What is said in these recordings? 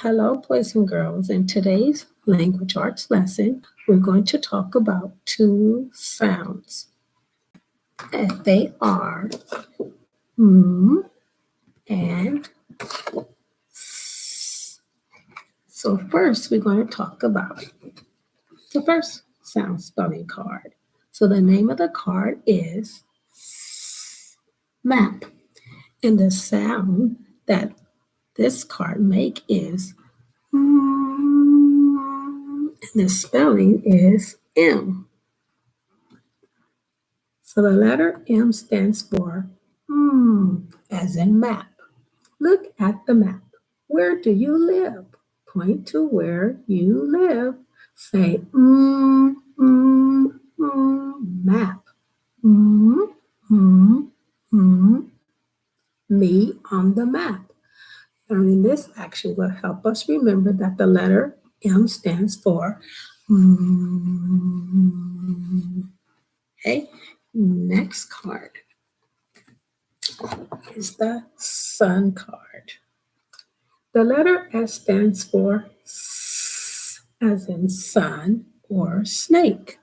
Hello, boys and girls. In today's language arts lesson, we're going to talk about two sounds. And they are and s. So first, we're going to talk about the first sound spelling card. So the name of the card is map. And the sound that this card make is and the spelling is M. So the letter M stands for as in map. Look at the map. Where do you live? Point to where you live. Say map. Mm, mm, mm. Me on the map. Learning this action will help us remember that the letter M stands for Okay, next card is the sun card. The letter S stands for S, as in sun or snake.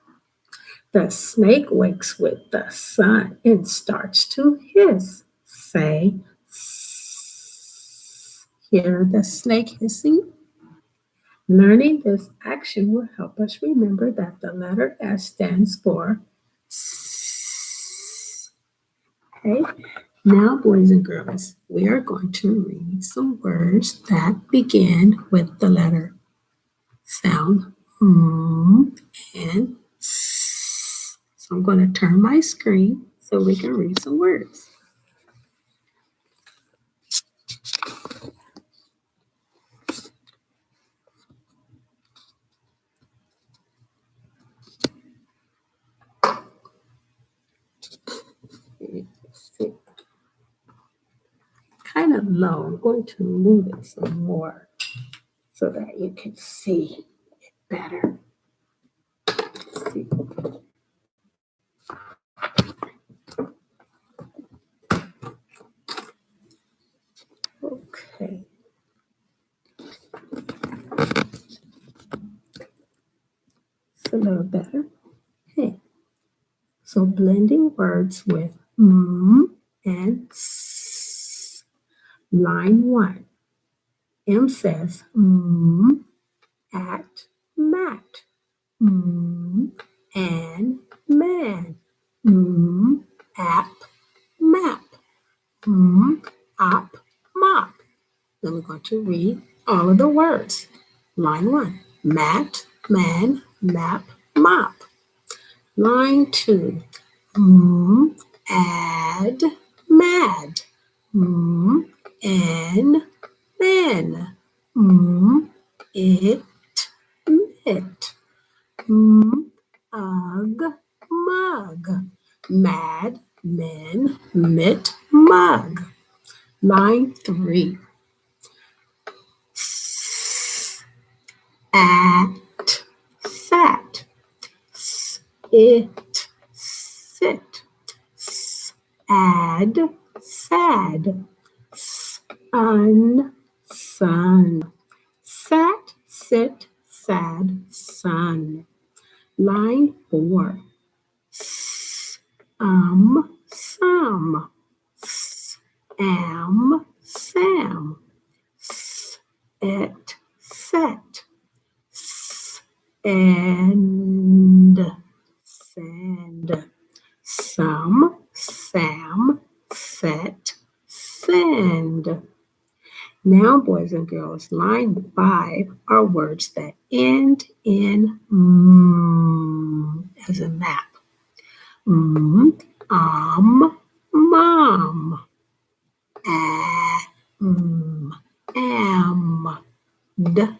The snake wakes with the sun and starts to hiss. Say, S. Hear the snake hissing? Learning this action will help us remember that the letter S stands for S. Okay, now, boys and girls, we are going to read some words that begin with the letter sound and S. So I'm going to turn my screen so we can read some words. Kind of low. I'm going to move it some more so that you can see it better. See. Okay. It's a little better. Okay. So blending words with and s. Line 1. M says at mat. And man. App map. Op mop. Then we're going to read all of the words. Line 1. Mat, man, map, mop. Line 2. Add, mad. And men. It, mit. Ugh, mug. Mad, men, mit, mug. Line 3. At, sat. It, sit. Add, sad. Sun, sat, sit, sad, sun. Line 4. Some, am, sam. Et, set. And, send. Some, sam, set, send. Now, boys and girls, line 5 are words that end in as a map. Mom, am, dim,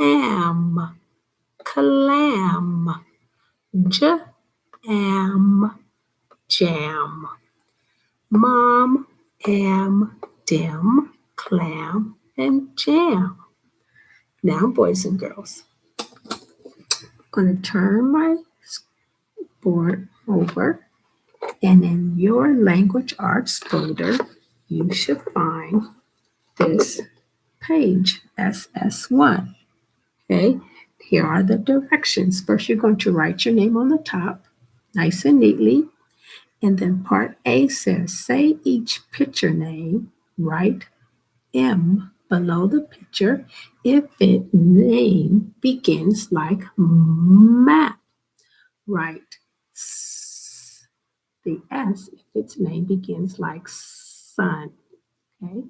am, clam, am, jam. Mom, am, dim, clam, and jam. Now, boys and girls, I'm going to turn my board over And in your language arts folder, you should find this page, SS1. Okay, here are the directions. First, you're going to write your name on the top, nice and neatly. And then part A says, say each picture name, write M below the picture if its name begins like map. Write the S if its name begins like sun. Okay,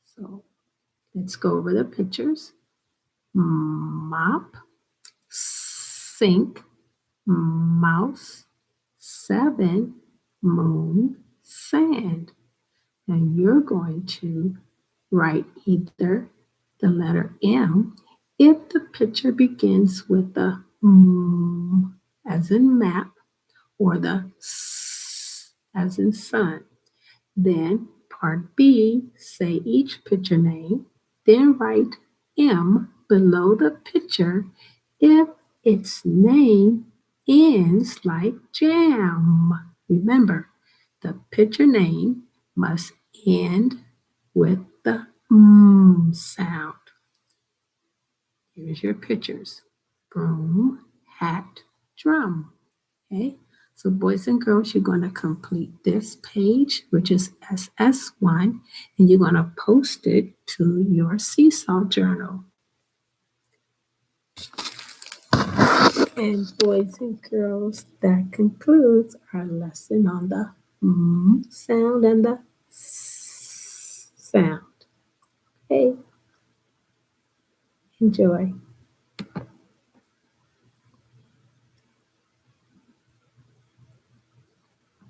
so let's go over the pictures. Mop, sink, mouse, 7, moon, sand. And you're going to write either the letter M if the picture begins with the as in map or the S as in sun. Then part B, say each picture name, then write M below the picture if its name ends like jam. Remember, the picture name must end with the sound. Here's your pictures. Broom, hat, drum. Okay, so boys and girls, you're going to complete this page, which is SS1, and you're going to post it to your Seesaw journal. And boys and girls, that concludes our lesson on the sound and the sound. Okay, enjoy.